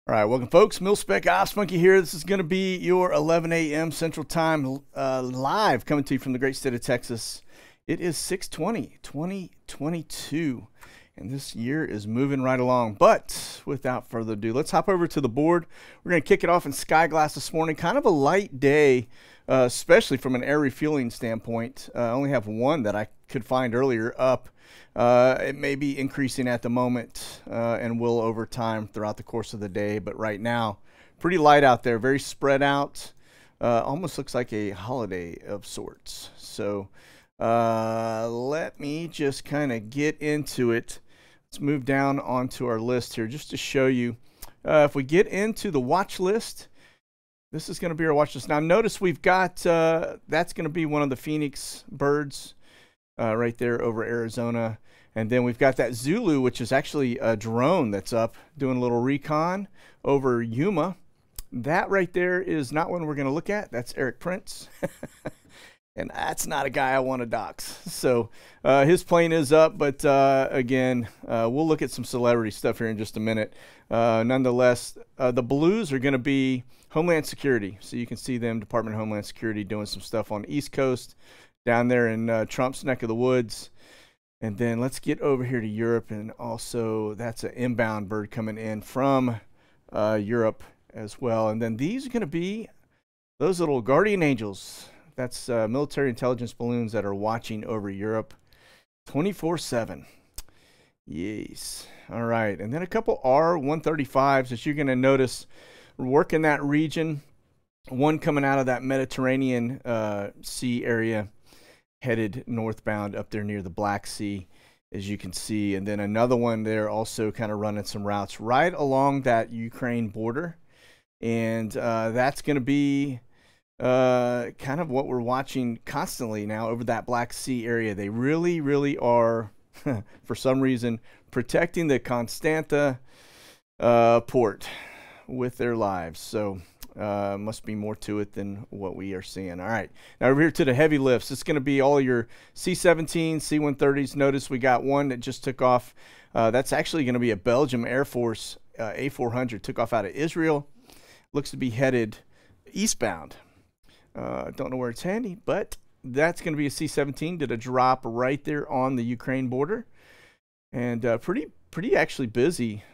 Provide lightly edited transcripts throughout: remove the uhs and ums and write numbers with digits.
All right, welcome folks. Mil-Spec Ops Monkey here. This is going to be your 11 a.m. Central Time live coming to you from the great state of Texas. It is 6/20/2022, and this year is moving right along. But without further ado, let's hop over to the board. We're going to kick it off in Skyglass this morning. Kind of a light day, especially from an air refueling standpoint. I only have one that I could find earlier up. It may be increasing at the moment and will over time throughout the course of the day. But right now, pretty light out there, very spread out. Almost looks like a holiday of sorts. So let me just kind of get into it. Let's move down onto our list here just to show you. If we get into the watch list, this is going to be our watch list. Now notice we've got, that's going to be one of the Phoenix birds right there over Arizona. And then we've got that Zulu, which is actually a drone that's up doing a little recon over Yuma. That right there is not one we're going to look at. That's Eric Prince. And that's not a guy I want to dox. So his plane is up, but again, we'll look at some celebrity stuff here in just a minute. Nonetheless, the blues are going to be Homeland Security. So you can see them, Department of Homeland Security, doing some stuff on the East Coast, down there in Trump's neck of the woods. And then let's get over here to Europe, and also that's an inbound bird coming in from Europe as well. And then these are going to be those little guardian angels. That's military intelligence balloons that are watching over Europe 24/7. Yes. All right. And then a couple R-135s that you're going to notice work in that region. One coming out of that Mediterranean Sea area, headed northbound up there near the Black Sea, as you can see. And then another one there also kind of running some routes right along that Ukraine border. And that's going to be kind of what we're watching constantly now over that Black Sea area. They really, really are, for some reason, protecting the Constanta port with their lives. So must be more to it than what we are seeing. All right, now over here to the heavy lifts. It's going to be all your C-17, C-130s. Notice we got one that just took off. That's actually going to be a Belgium Air Force A400. Took off out of Israel. Looks to be headed eastbound. Don't know where it's heading, but that's going to be a C-17. Did a drop right there on the Ukraine border, and pretty actually busy.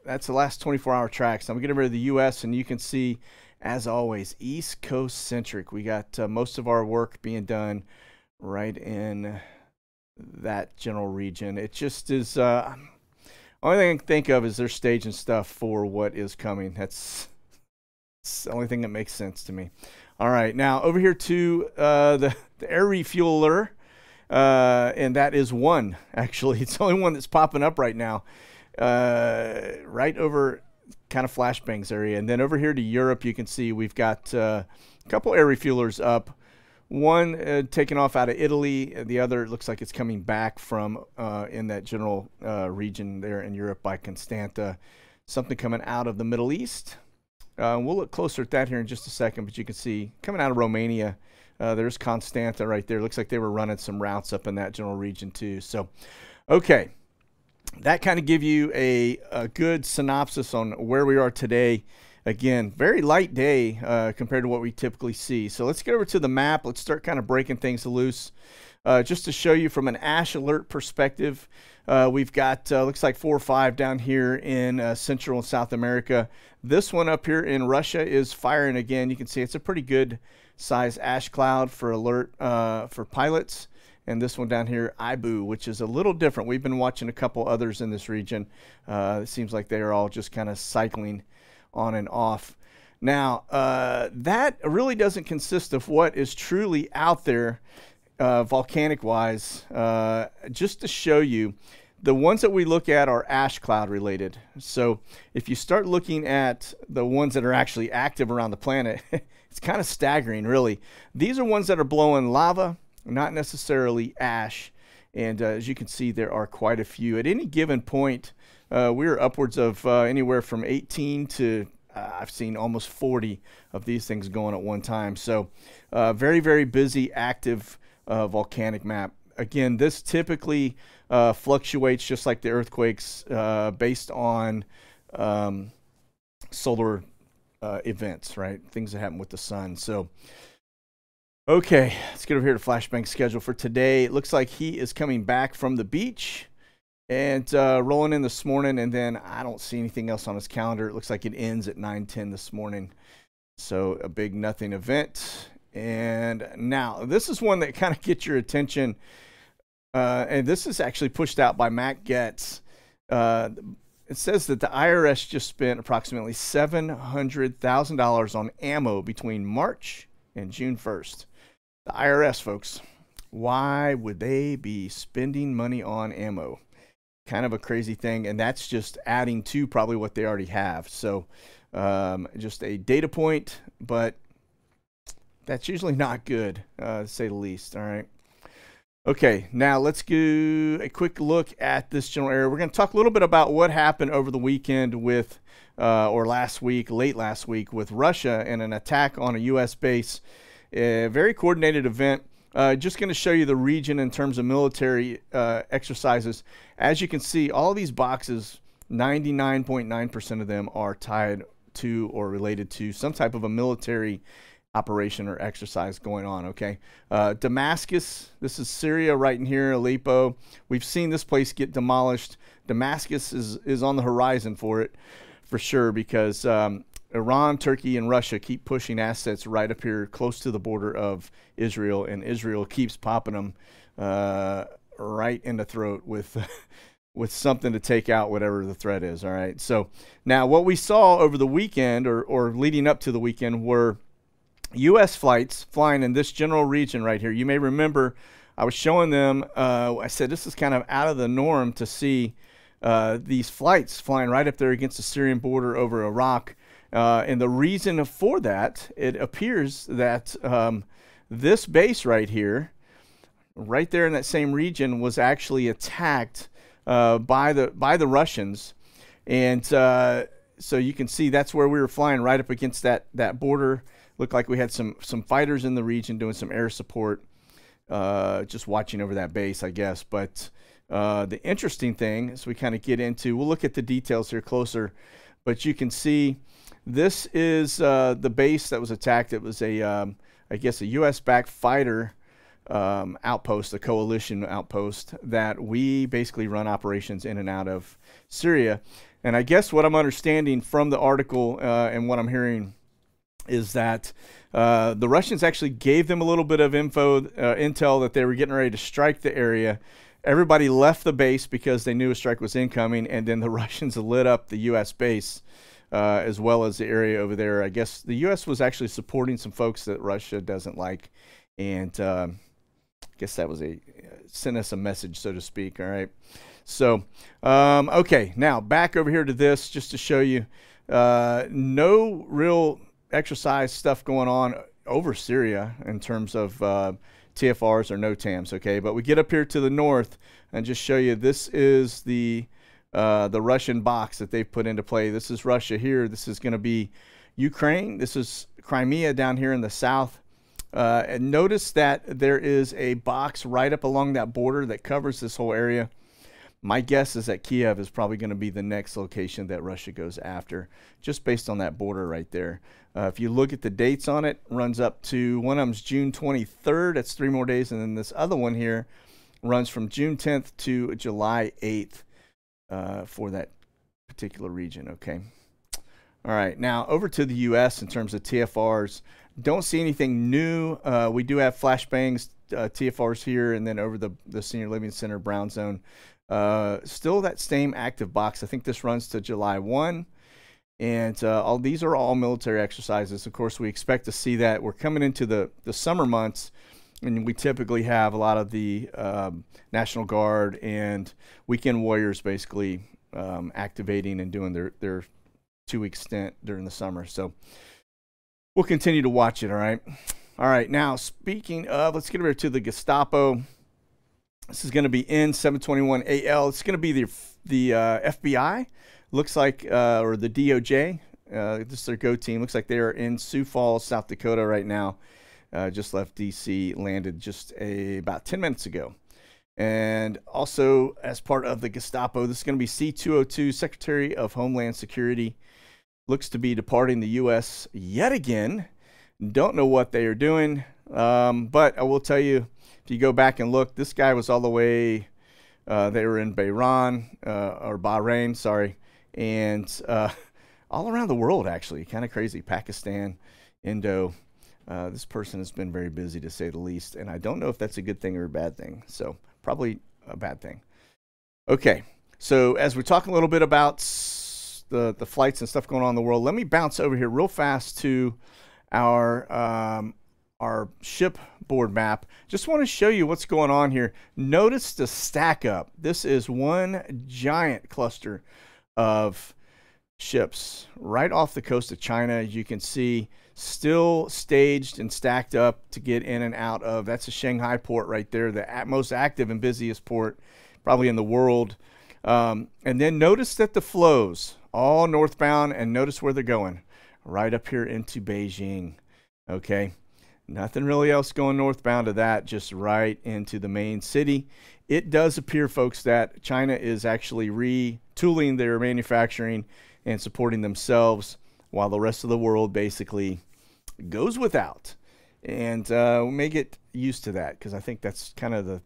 That's the last 24-hour tracks. I'm getting rid of the U.S., and you can see, as always, East Coast centric. We got most of our work being done right in that general region. It just is, only thing I can think of is they're staging stuff for what is coming. That's the only thing that makes sense to me. All right, now over here to the air refueler, and that is one, actually. It's the only one that's popping up right now. Right over kind of Flashbangs area. And then over here to Europe, you can see we've got a couple air refuelers up. One taken off out of Italy. The other looks like it's coming back from in that general region there in Europe by Constanta. Something coming out of the Middle East. We'll look closer at that here in just a second, but you can see coming out of Romania, there's Constanta right there. Looks like they were running some routes up in that general region too. So, okay. That kind of give you a good synopsis on where we are today. Again, very light day compared to what we typically see. So let's get over to the map. Let's start kind of breaking things loose. Just to show you from an ash alert perspective, we've got, looks like 4 or 5 down here in Central and South America. This one up here in Russia is firing again. You can see it's a pretty good size ash cloud for alert for pilots. And this one down here, Ibu, which is a little different. We've been watching a couple others in this region. It seems like they are all just kind of cycling on and off. Now, that really doesn't consist of what is truly out there volcanic-wise. Just to show you, the ones that we look at are ash cloud related. So if you start looking at the ones that are actually active around the planet, it's kind of staggering, really. These are ones that are blowing lava, not necessarily ash. And as you can see, there are quite a few. At any given point, we're upwards of anywhere from 18 to I've seen almost 40 of these things going at one time. So very, very busy, active volcanic map. Again, this typically fluctuates just like the earthquakes based on solar events, right? Things that happen with the sun. So, okay, let's get over here to Flashbang Schedule for today. It looks like he is coming back from the beach and rolling in this morning, and then I don't see anything else on his calendar. It looks like it ends at 9:10 this morning. So a big nothing event. And now this is one that kind of gets your attention. And this is actually pushed out by Matt Getz. It says that the IRS just spent approximately $700,000 on ammo between March and June 1st. The IRS, folks, why would they be spending money on ammo? Kind of a crazy thing, and that's just adding to probably what they already have. So just a data point, but that's usually not good, to say the least. All right. Okay, now let's do a quick look at this general area. We're going to talk a little bit about what happened over the weekend with, or last week, late last week, with Russia and an attack on a U.S. base. A very coordinated event. Just going to show you the region in terms of military exercises. As you can see, all these boxes, 99.9% of them are tied to or related to some type of a military operation or exercise going on. Okay, Damascus, this is Syria right in here, Aleppo. We've seen this place get demolished. Damascus is on the horizon for it, for sure, because Iran, Turkey, and Russia keep pushing assets right up here close to the border of Israel, and Israel keeps popping them right in the throat with with something to take out whatever the threat is. All right, so now what we saw over the weekend, or leading up to the weekend, were U.S. flights flying in this general region right here. You may remember I was showing them, I said this is kind of out of the norm to see these flights flying right up there against the Syrian border over Iraq. And the reason for that, it appears that this base right here, right there in that same region, was actually attacked by the Russians. And so you can see that's where we were flying, right up against that border. Looked like we had some fighters in the region doing some air support, just watching over that base, I guess. But the interesting thing, as we kind of get into, we'll look at the details here closer, but you can see this is the base that was attacked. It was I guess a U.S.-backed fighter outpost, a coalition outpost that we basically run operations in and out of Syria. And I guess what I'm understanding from the article and what I'm hearing is that the Russians actually gave them a little bit of intel that they were getting ready to strike the area. Everybody left the base because they knew a strike was incoming, and then the Russians lit up the U.S. base as well as the area over there. I guess the U.S. was actually supporting some folks that Russia doesn't like, and I guess that was sent us a message, so to speak. All right. So, okay, now back over here to this, just to show you no real exercise stuff going on over Syria in terms of TFRs or NOTAMs, okay? But we get up here to the north and just show you this is the Russian box that they've put into play. This is Russia here. This is going to be Ukraine. This is Crimea down here in the south. And notice that there is a box right up along that border that covers this whole area. My guess is that Kiev is probably going to be the next location that Russia goes after, just based on that border right there. If you look at the dates on it, runs up to, one of them's June 23rd. That's 3 more days. And then this other one here runs from June 10th to July 8th for that particular region, okay? All right, now over to the U.S. in terms of TFRs. Don't see anything new. We do have Flashbangs TFRs here, and then over the Senior Living Center Brown Zone. Still that same active box. I think this runs to July 1. And all these are all military exercises. Of course, we expect to see that. We're coming into the summer months, and we typically have a lot of the National Guard and weekend warriors basically activating and doing their 2-week stint during the summer. So we'll continue to watch it, all right? All right, now speaking of, let's get over to the Gestapo. This is going to be N721AL. It's going to be the FBI. Looks like, or the DOJ. This is their go team. Looks like they are in Sioux Falls, South Dakota right now. Just left D.C., landed just about 10 minutes ago. And also, as part of the Gestapo, this is going to be C202, Secretary of Homeland Security. looks to be departing the U.S. yet again. Don't know what they are doing, but I will tell you, if you go back and look, this guy was all the way, they were in Bahrain, sorry, and all around the world, actually. Kind of crazy. Pakistan, Indo. This person has been very busy, to say the least, and I don't know if that's a good thing or a bad thing. So probably a bad thing. Okay, so as we talk a little bit about the flights and stuff going on in the world, let me bounce over here real fast to our shipboard map. Just want to show you what's going on here. Notice the stack up. This is one giant cluster of ships right off the coast of China. As you can see, still staged and stacked up to get in and out of. That's a Shanghai port right there, the most active and busiest port probably in the world. And then notice that the flows all northbound, and notice where they're going, right up here into Beijing. Okay, nothing really else going northbound to that, just right into the main city. It does appear, folks, that China is actually retooling their manufacturing and supporting themselves, while the rest of the world basically goes without. And we may get used to that, because I think that's kind of the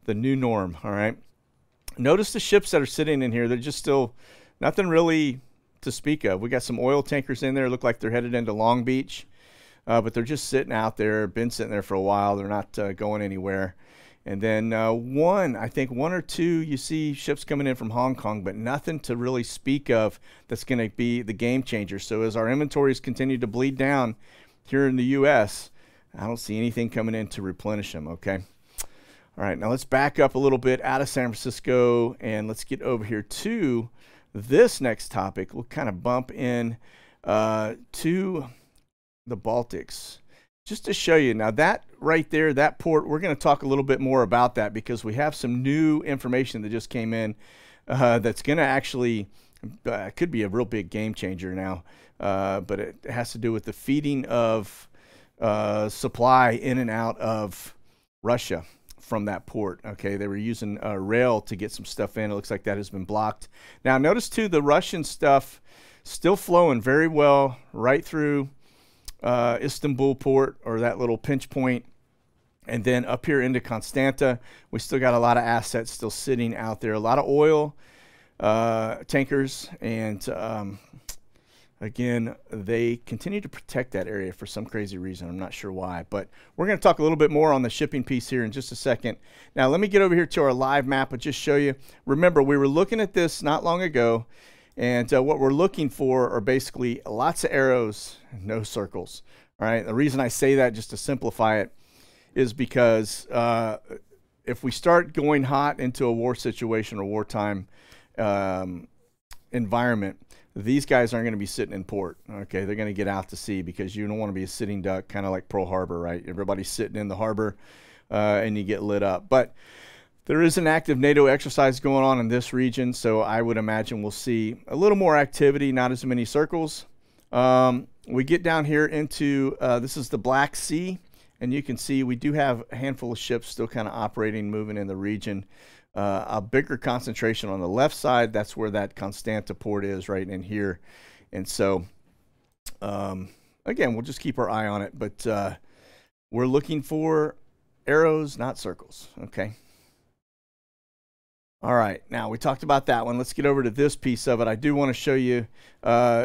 the new norm. All right, notice the ships that are sitting in here. They're just still nothing really to speak of. We got some oil tankers in there, look like they're headed into Long Beach, but they're just sitting out there, been sitting there for a while. They're not going anywhere. And then I think one or two, you see ships coming in from Hong Kong, but nothing to really speak of that's going to be the game changer. So as our inventories continue to bleed down here in the U.S., I don't see anything coming in to replenish them, okay? All right, now let's back up a little bit out of San Francisco, and let's get over here to this next topic. We'll kind of bump in to the Baltics, just to show you. Now that right there, that port, we're going to talk a little bit more about that, because we have some new information that just came in that's going to actually, could be a real big game changer now, but it has to do with the feeding of supply in and out of Russia from that port. Okay, they were using rail to get some stuff in. It looks like that has been blocked. Now notice too, the Russian stuff still flowing very well right through Istanbul port, or that little pinch point, and then up here into Constanta. We still got a lot of assets still sitting out there, a lot of oil tankers, and again, they continue to protect that area for some crazy reason. I'm not sure why, but we're going to talk a little bit more on the shipping piece here in just a second. Now let me get over here to our live map and just show you. Remember, we were looking at this not long ago, and what we're looking for are basically lots of arrows, no circles. All right. The reason I say that, just to simplify it, is because if we start going hot into a war situation or wartime environment, these guys aren't going to be sitting in port. Okay, they're going to get out to sea, because you don't want to be a sitting duck, kind of like Pearl Harbor, right? Everybody's sitting in the harbor and you get lit up. But there is an active NATO exercise going on in this region, so I would imagine we'll see a little more activity, not as many circles. We get down here into, this is the Black Sea, and you can see we do have a handful of ships still kind of operating, moving in the region. A bigger concentration on the left side. That's where that Constanta port is, right in here. And so, again, we'll just keep our eye on it. But we're looking for arrows, not circles. Okay. All right. Now, we talked about that one. Let's get over to this piece of it. I do want to show you,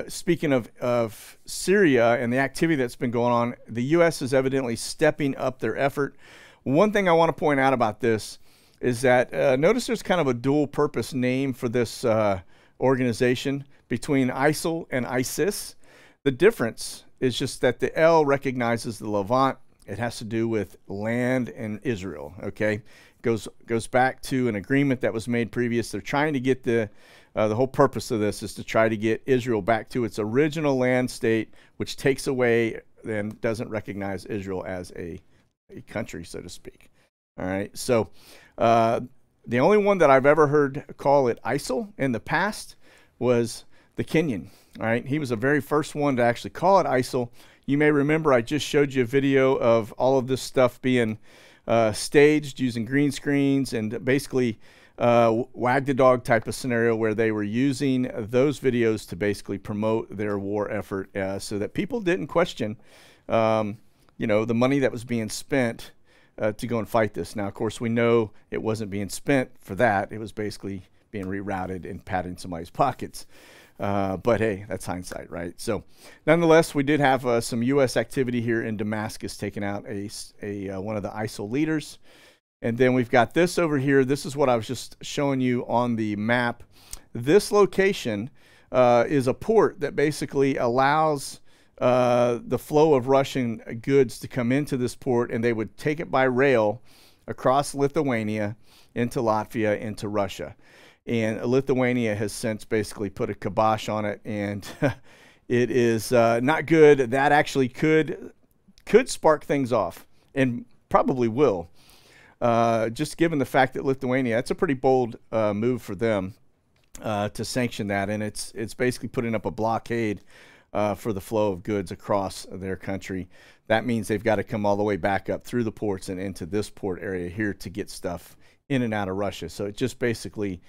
speaking of Syria and the activity that's been going on, the U.S. is evidently stepping up their effort. One thing I want to point out about this is that notice there's kind of a dual purpose name for this organization between ISIL and ISIS. The difference is just that the L recognizes the Levant. It has to do with land and Israel. Okay, goes back to an agreement that was made previous. They're trying to get the whole purpose of this is to try to get Israel back to its original land state, which takes away and doesn't recognize Israel as a country, so to speak. All right, so the only one that I've ever heard call it ISIL in the past was the Kenyan. All right, he was the very first one to actually call it ISIL. You may remember I just showed you a video of all of this stuff being staged using green screens, and basically wag the dog type of scenario where they were using those videos to basically promote their war effort, so that people didn't question, you know, the money that was being spent to go and fight this. Now, of course, we know it wasn't being spent for that. It was basically being rerouted and padding somebody's pockets. But hey, that's hindsight, right? So nonetheless, we did have some U.S. activity here in Damascus, taking out one of the ISIL leaders. And then we've got this over here. This is what I was just showing you on the map. This location is a port that basically allows the flow of Russian goods to come into this port, and they would take it by rail across Lithuania into Latvia into Russia. And Lithuania has since basically put a kibosh on it, and it is not good. That actually could spark things off, and probably will. Just given the fact that Lithuania, that's a pretty bold move for them to sanction that, and it's basically putting up a blockade for the flow of goods across their country. That means they've got to come all the way back up through the ports and into this port area here to get stuff in and out of Russia. So it just basically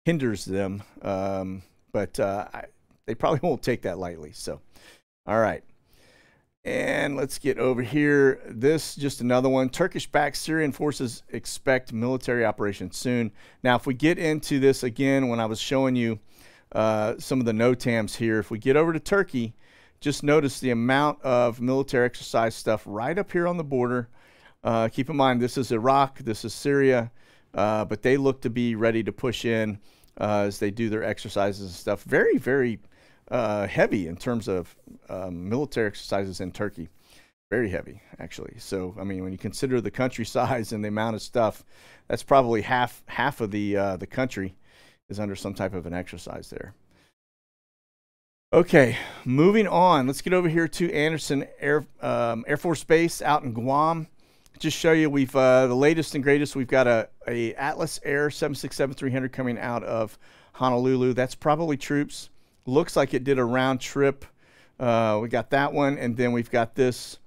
hinders them, but they probably won't take that lightly. So, all right. And let's get over here. This, just another one. Turkish-backed Syrian forces expect military operation soon. Now, if we get into this again, when I was showing you some of the NOTAMs here, if we get over to Turkey, just notice the amount of military exercise stuff right up here on the border. Keep in mind, this is Iraq, this is Syria, but they look to be ready to push in as they do their exercises and stuff. Very, very heavy in terms of military exercises in Turkey. Very heavy, actually. So, I mean, when you consider the country size and the amount of stuff, that's probably half of the country is under some type of an exercise there. Okay, moving on. Let's get over here to Anderson Air Force Base out in Guam. Just show you, we've the latest and greatest. We've got a Atlas Air 767-300 coming out of Honolulu. That's probably troops. Looks like it did a round trip. We got that one, and then we've got this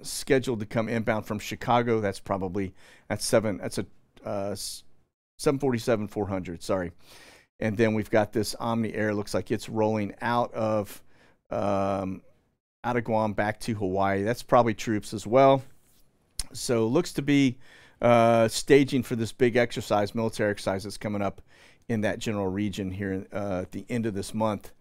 scheduled to come inbound from Chicago. That's probably a 747-400. Sorry. And then we've got this Omni Air. Looks like it's rolling out of Guam back to Hawaii. That's probably troops as well. So looks to be staging for this big exercise, military exercise that's coming up in that general region here at the end of this month.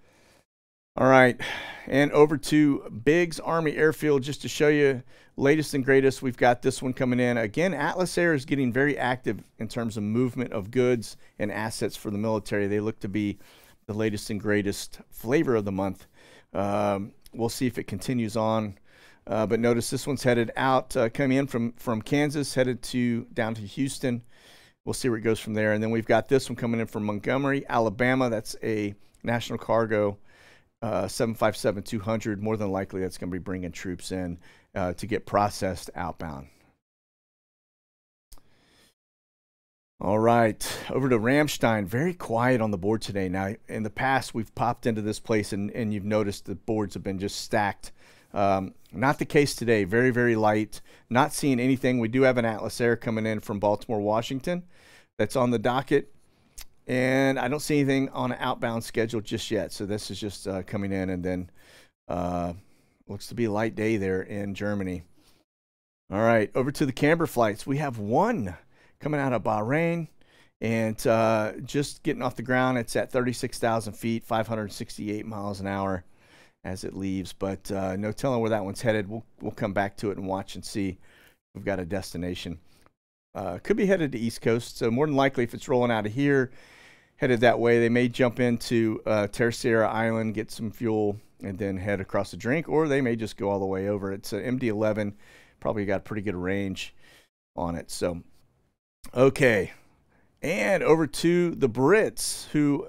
All right, and over to Biggs Army Airfield, just to show you latest and greatest. We've got this one coming in. Again, Atlas Air is getting very active in terms of movement of goods and assets for the military. They look to be the latest and greatest flavor of the month. We'll see if it continues on. But notice this one's headed out, coming in from Kansas, headed down to Houston. We'll see where it goes from there. And then we've got this one coming in from Montgomery, Alabama. That's a National Cargo 757-200. More than likely, that's going to be bringing troops in to get processed outbound. All right, over to Ramstein. Very quiet on the board today. Now, in the past, we've popped into this place, and you've noticed the boards have been just stacked. Not the case today. Very, very light. Not seeing anything. We do have an Atlas Air coming in from Baltimore, Washington. That's on the docket. And I don't see anything on an outbound schedule just yet. So this is just coming in, and then looks to be a light day there in Germany. All right, over to the Camber flights. We have one coming out of Bahrain, and just getting off the ground. It's at 36,000 feet, 568 miles an hour as it leaves, but no telling where that one's headed. We'll come back to it and watch and see. We've got a destination. Could be headed to East Coast, so more than likely, if it's rolling out of here, headed that way, they may jump into Terceira Island, get some fuel, and then head across the drink, or they may just go all the way over. It's an MD-11, probably got pretty good range on it. So, okay, and over to the Brits, who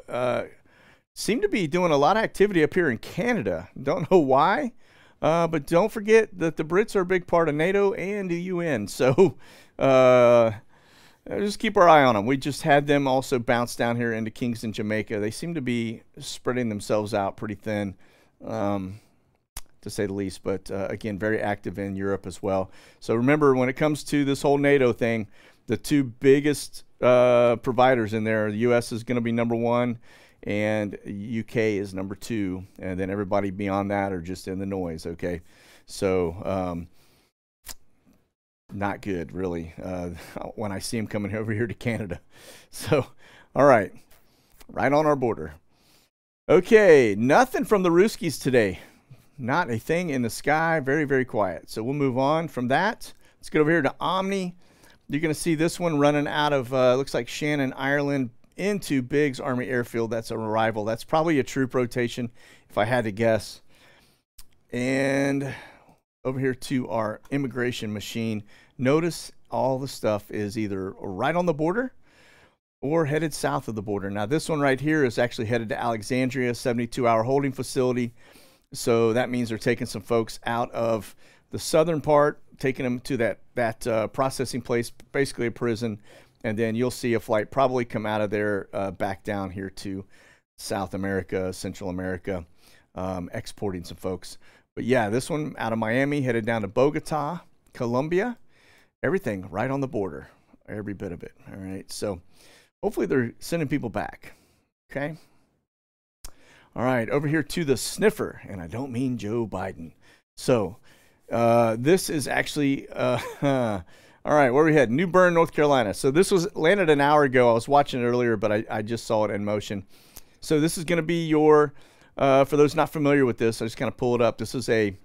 seem to be doing a lot of activity up here in Canada. Don't know why, but don't forget that the Brits are a big part of NATO and the UN. So just keep our eye on them. We just had them also bounce down here into Kingston, Jamaica. They seem to be spreading themselves out pretty thin. To to say the least. But again, very active in Europe as well. So remember, when it comes to this whole NATO thing, the two biggest providers in there, the U.S. is going to be #1, and UK is #2, and then everybody beyond that are just in the noise. Okay, so not good, really, when I see them coming over here to Canada. So, all right, right on our border. Okay, nothing from the Ruskies today. Not a thing in the sky. Very, very quiet. So we'll move on from that. Let's get over here to Omni. You're going to see this one running out of, looks like Shannon, Ireland, into Biggs Army Airfield. That's an arrival. That's probably a troop rotation, if I had to guess. And over here to our immigration machine. Notice all the stuff is either right on the border or headed south of the border. Now this one right here is actually headed to Alexandria, 72-hour holding facility. So that means they're taking some folks out of the southern part, taking them to that processing place, basically a prison. And then you'll see a flight probably come out of there back down here to South America, Central America, exporting some folks. But yeah, this one out of Miami, headed down to Bogota, Colombia. Everything right on the border, every bit of it. All right, so hopefully they're sending people back. Okay. All right, over here to the Sniffer, and I don't mean Joe Biden. So this is actually, all right, where we head? New Bern, North Carolina. So this was landed an hour ago. I was watching it earlier, but I just saw it in motion. So this is going to be your, for those not familiar with this, I just kind of pull it up. This is a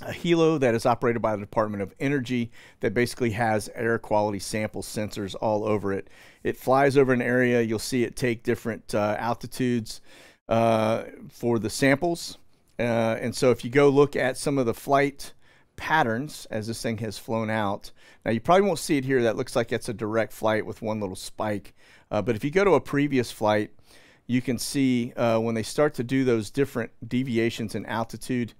helo that is operated by the Department of Energy that basically has air quality sample sensors all over it. It flies over an area. You'll see it take different altitudes for the samples. And so if you go look at some of the flight patterns as this thing has flown out, now you probably won't see it here. That looks like it's a direct flight with one little spike. But if you go to a previous flight, you can see when they start to do those different deviations in altitude.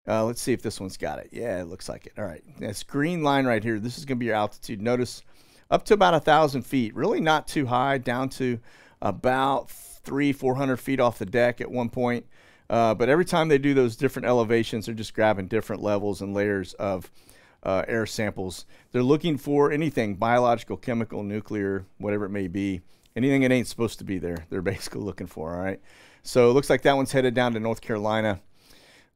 Let's see if this one's got it. Yeah, it looks like it. All right, this green line right here, this is going to be your altitude. Notice up to about 1,000 feet, really not too high, down to about 300-400 feet off the deck at one point. But every time they do those different elevations, they're just grabbing different levels and layers of air samples. They're looking for anything biological, chemical, nuclear, whatever it may be. Anything that ain't supposed to be there, they're basically looking for. All right. So it looks like that one's headed down to North Carolina.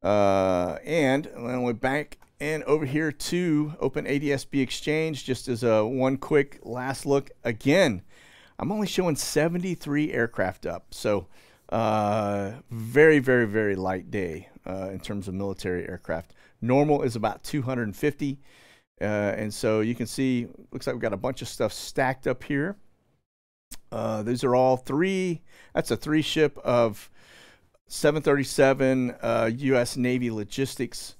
And then we're back and over here to Open ADSB Exchange, just as a one quick last look. Again, I'm only showing 73 aircraft up. So very, very, very light day in terms of military aircraft. Normal is about 250. And so you can see, looks like we've got a bunch of stuff stacked up here. These are all three. That's a 3-ship of 737 U.S. Navy logistics.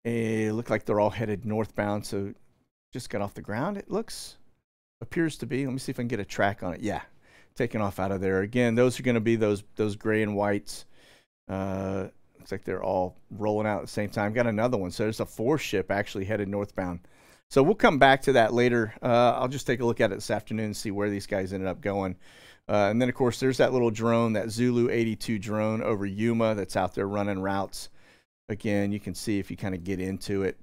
Look like they're all headed northbound. So just got off the ground. It appears to be. Let me see if I can get a track on it. Yeah, taking off out of there. Again, those are going to be those gray and whites. Looks like they're all rolling out at the same time. Got another one. So there's a 4-ship actually headed northbound. So we'll come back to that later. I'll just take a look at it this afternoon and see where these guys ended up going. And then, of course, there's that little drone, that Zulu 82 drone over Yuma that's out there running routes. Again, you can see if you kind of get into it.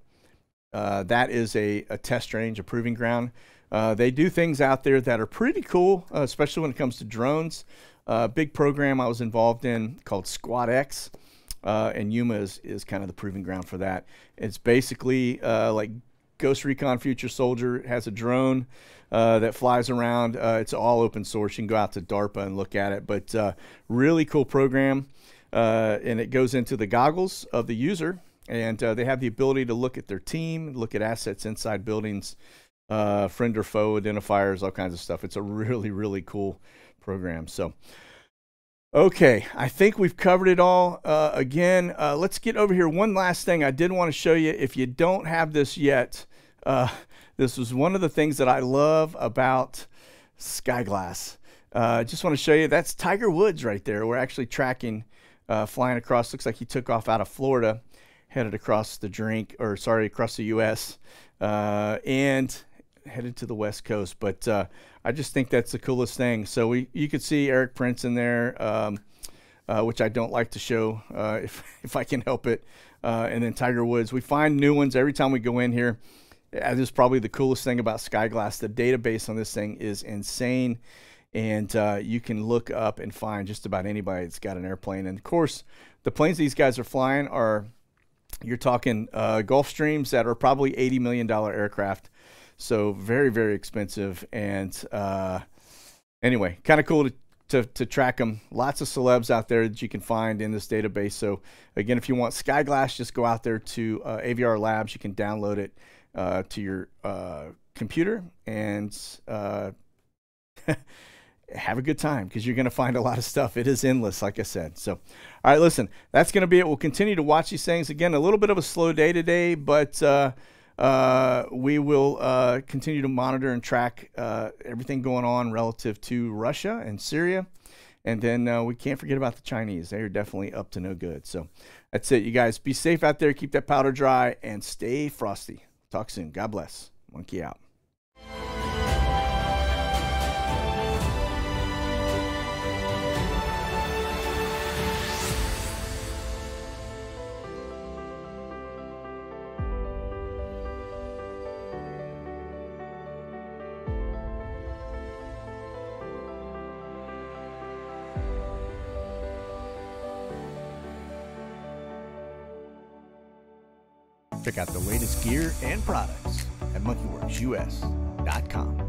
That is a test range, a proving ground. They do things out there that are pretty cool, especially when it comes to drones. Big program I was involved in called Squad X, and Yuma is kind of the proving ground for that. It's basically like Ghost Recon Future Soldier has a drone that flies around. It's all open source. You can go out to DARPA and look at it. But really cool program, and it goes into the goggles of the user, and they have the ability to look at their team, look at assets inside buildings, friend or foe identifiers, all kinds of stuff. It's a really, really cool program. So, okay, I think we've covered it all. Again, let's get over here. One last thing I did want to show you. If you don't have this yet, this was one of the things that I love about Skyglass. Just want to show you, that's Tiger Woods right there. We're actually tracking, flying across. Looks like he took off out of Florida, headed across the across the U.S., and headed to the West Coast. But I just think that's the coolest thing. So you could see Eric Prince in there, which I don't like to show if I can help it. And then Tiger Woods. We find new ones every time we go in here. This is probably the coolest thing about Skyglass. The database on this thing is insane. And you can look up and find just about anybody that's got an airplane. And of course, the planes these guys are flying are, you're talking Gulfstreams that are probably $80 million aircraft. So very, very expensive. And anyway, kind of cool to track them. Lots of celebs out there that you can find in this database. So again, if you want Skyglass, just go out there to AVR Labs. You can download it to your computer and have a good time, because you're going to find a lot of stuff. It is endless, like I said. So, all right, listen, that's going to be it. We'll continue to watch these things. Again, a little bit of a slow day today, but we will continue to monitor and track everything going on relative to Russia and Syria. And then we can't forget about the Chinese. They are definitely up to no good. So that's it, you guys. Be safe out there. Keep that powder dry and stay frosty. Talk soon. God bless. Monkey out. Check out the latest gear and products at monkeywerxus.com.